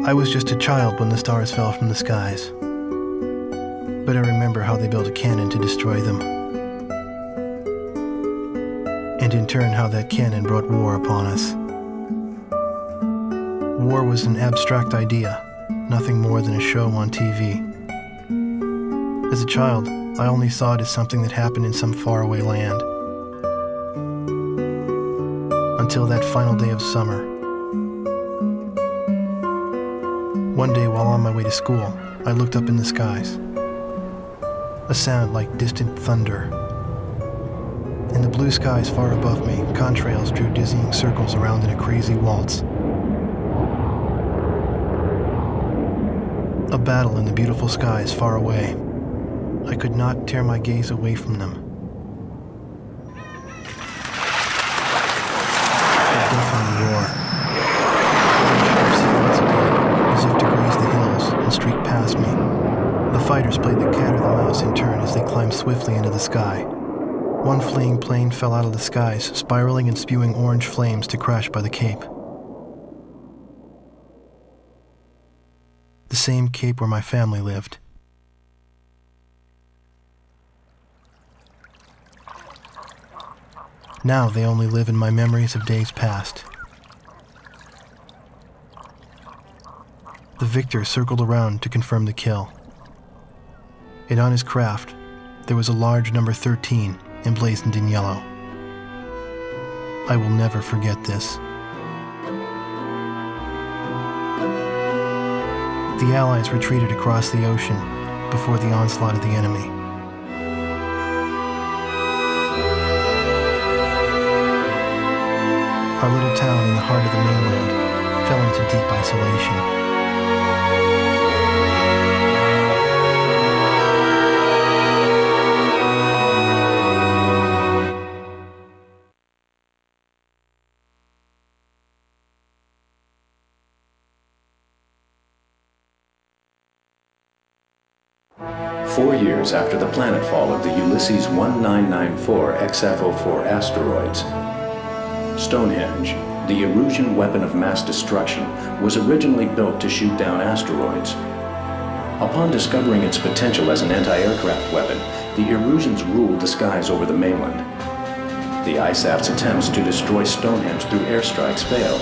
I was just a child when the stars fell from the skies, but I remember how they built a cannon to destroy them, and in turn how that cannon brought war upon us. War was an abstract idea, nothing more than a show on TV. As a child, I only saw it as something that happened in some faraway land. Until that final day of summer. One day while on my way to school, I looked up in the skies. A sound like distant thunder. In the blue skies far above me, contrails drew dizzying circles around in a crazy waltz. A battle in the beautiful skies far away. I could not tear my gaze away from them. A deafening roar. Silhouettes appeared, as if to graze the hills and streak past me. The fighters played the cat or the mouse in turn as they climbed swiftly into the sky. One fleeing plane fell out of the skies, spiraling and spewing orange flames to crash by the Cape. The same Cape where my family lived. Now they only live in my memories of days past. The victor circled around to confirm the kill. And on his craft, there was a large number 13 emblazoned in yellow. I will never forget this. The Allies retreated across the ocean before the onslaught of the enemy. Our little town in the heart of the mainland fell into deep isolation. Years after the planetfall of the Ulysses 1994 XF-04 asteroids, Stonehenge, the Erusian weapon of mass destruction, was originally built to shoot down asteroids. Upon discovering its potential as an anti-aircraft weapon, the Erusians ruled the skies over the mainland. The ISAF's attempts to destroy Stonehenge through airstrikes failed.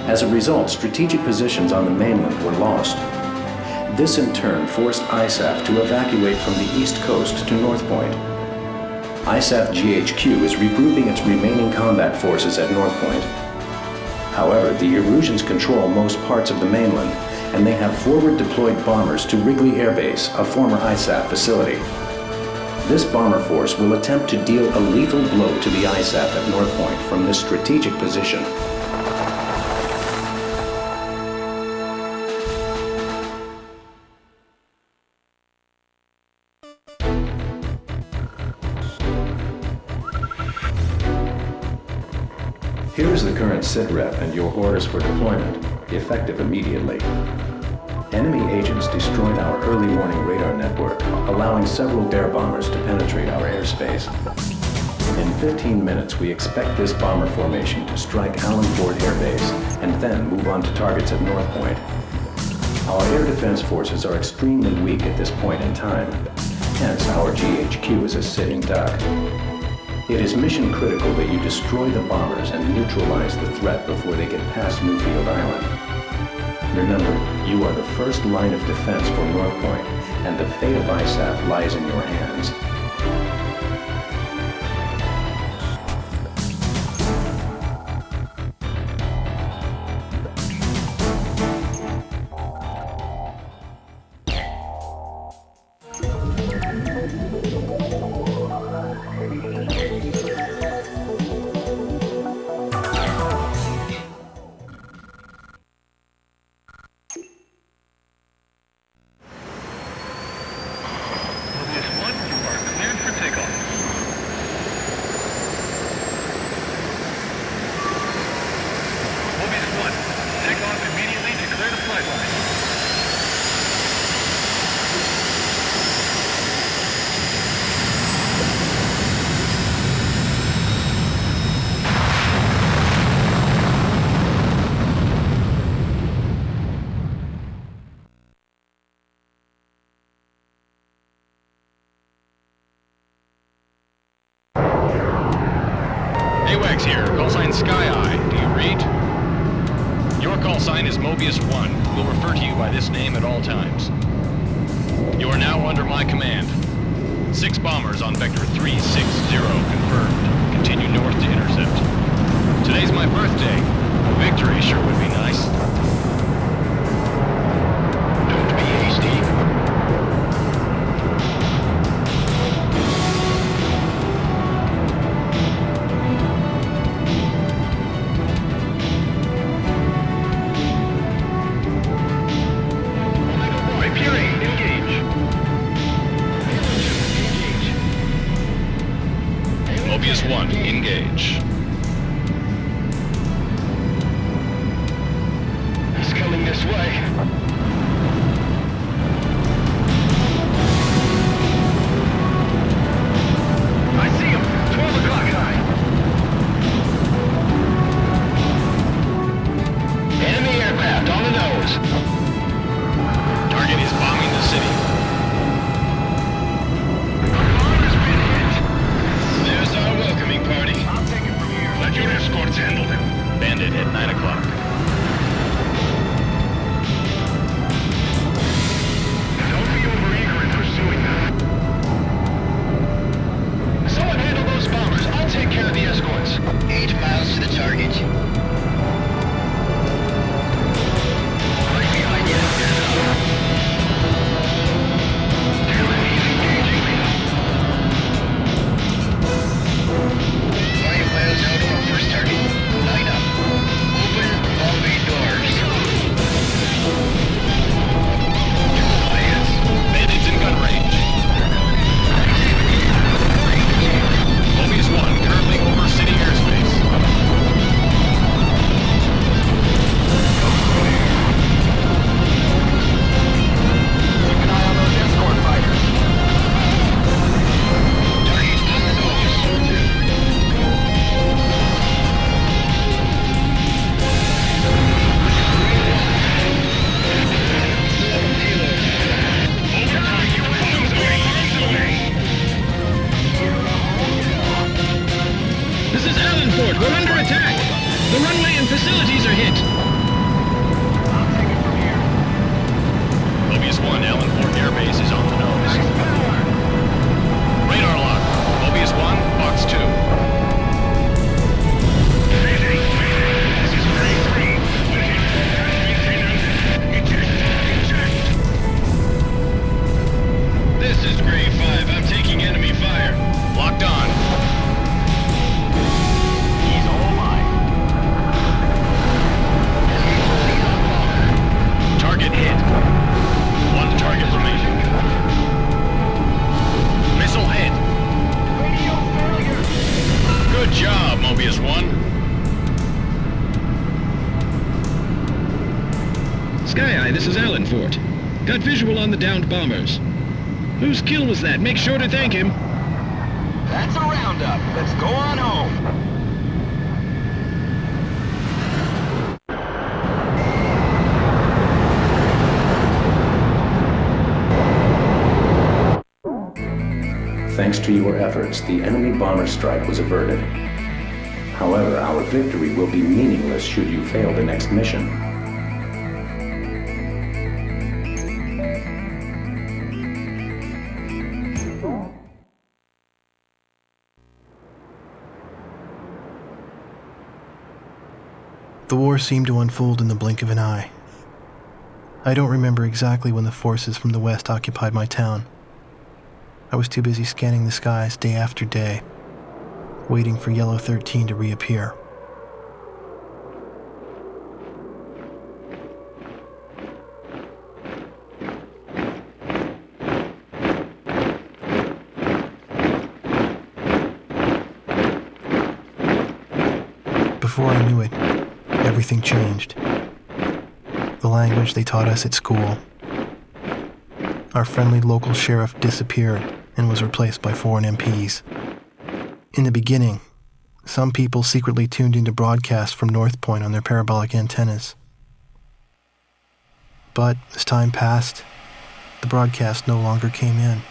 As a result, strategic positions on the mainland were lost. This in turn forced ISAF to evacuate from the east coast to North Point. ISAF GHQ is regrouping its remaining combat forces at North Point. However, the Erusians control most parts of the mainland, and they have forward deployed bombers to Wrigley Air Base, a former ISAF facility. This bomber force will attempt to deal a lethal blow to the ISAF at North Point from this strategic position. Here is the current SITREP and your orders for deployment, effective immediately. Enemy agents destroyed our early warning radar network, allowing several air bombers to penetrate our airspace. In 15 minutes, we expect this bomber formation to strike Allen Ford Air Base and then move on to targets at North Point. Our air defense forces are extremely weak at this point in time, hence our GHQ is a sitting duck. It is mission critical that you destroy the bombers and neutralize the threat before they get past Newfield Island. Remember, you are the first line of defense for North Point, and the fate of ISAF lies in your hands. here, call sign Sky Eye. Do you read? Your call sign is Mobius 1. We'll refer to you by this name at all times. You are now under my command. 6 bombers on Vector 360 confirmed. Continue north to intercept. Today's my birthday. A victory sure would be nice. Don't be hasty. Mobius 1, engage. He's coming this way. I see him! 12 o'clock high. Enemy aircraft on the nose. Target is bombing the city. Our welcoming party. I'll take it from here. Let your escorts handle them. Bandit at 9 o'clock. Don't be overeager in pursuing them. Someone handle those bombers. I'll take care of the escorts. 8 miles to the target. Right behind you. Damn it, he's engaging me. Miles out on first target. Line up. Open all main doors. Bandits in gun range. Mobius 1 currently over city airspace. Keep an eye on those escort fighters. Target on the nose. This is Allenport. We're under attack. The runway and facilities are hit. I'll take it from here. Mobius 1, Allenport Air Base is on the nose. Radar lock. Mobius 1, Box 2. This is Gray 3. This is Gray 5. I'm taking enemy fire. Locked on. He's all mine. Target hit. 1 target remaining. Missile hit. Radio failure. Good job, Mobius 1. Sky Eye, this is Allenport. Got visual on the downed bombers. Whose kill was that? Make sure to thank him. That's a roundup. Let's go on home. Thanks to your efforts, the enemy bomber strike was averted. However, our victory will be meaningless should you fail the next mission. The war seemed to unfold in the blink of an eye. I don't remember exactly when the forces from the west occupied my town. I was too busy scanning the skies day after day, waiting for Yellow 13 to reappear. Before I knew it, everything changed. The language they taught us at school. Our friendly local sheriff disappeared and was replaced by foreign MPs. In the beginning, some people secretly tuned into broadcasts from North Point on their parabolic antennas. But as time passed, the broadcast no longer came in.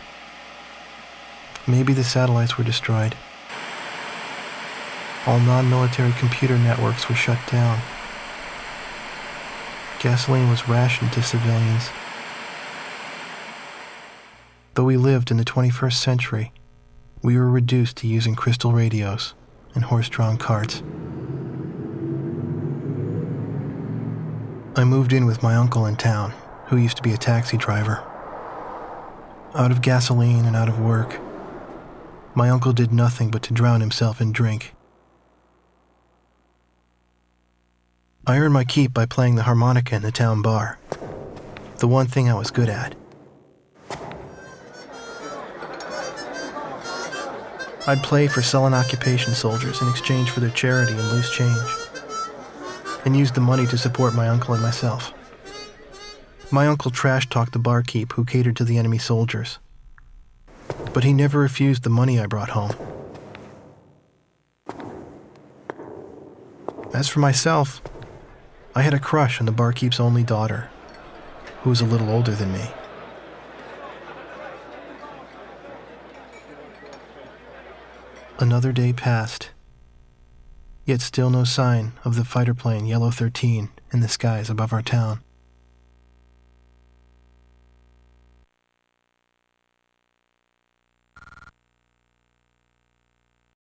Maybe the satellites were destroyed. All non-military computer networks were shut down. Gasoline was rationed to civilians. Though we lived in the 21st century, we were reduced to using crystal radios and horse-drawn carts. I moved in with my uncle in town, who used to be a taxi driver. Out of gasoline and out of work, my uncle did nothing but to drown himself in drink. I earned my keep by playing the harmonica in the town bar, the one thing I was good at. I'd play for sullen occupation soldiers in exchange for their charity and loose change, and used the money to support my uncle and myself. My uncle trash-talked the barkeep who catered to the enemy soldiers, but he never refused the money I brought home. As for myself, I had a crush on the barkeep's only daughter, who was a little older than me. Another day passed, yet still no sign of the fighter plane Yellow 13 in the skies above our town.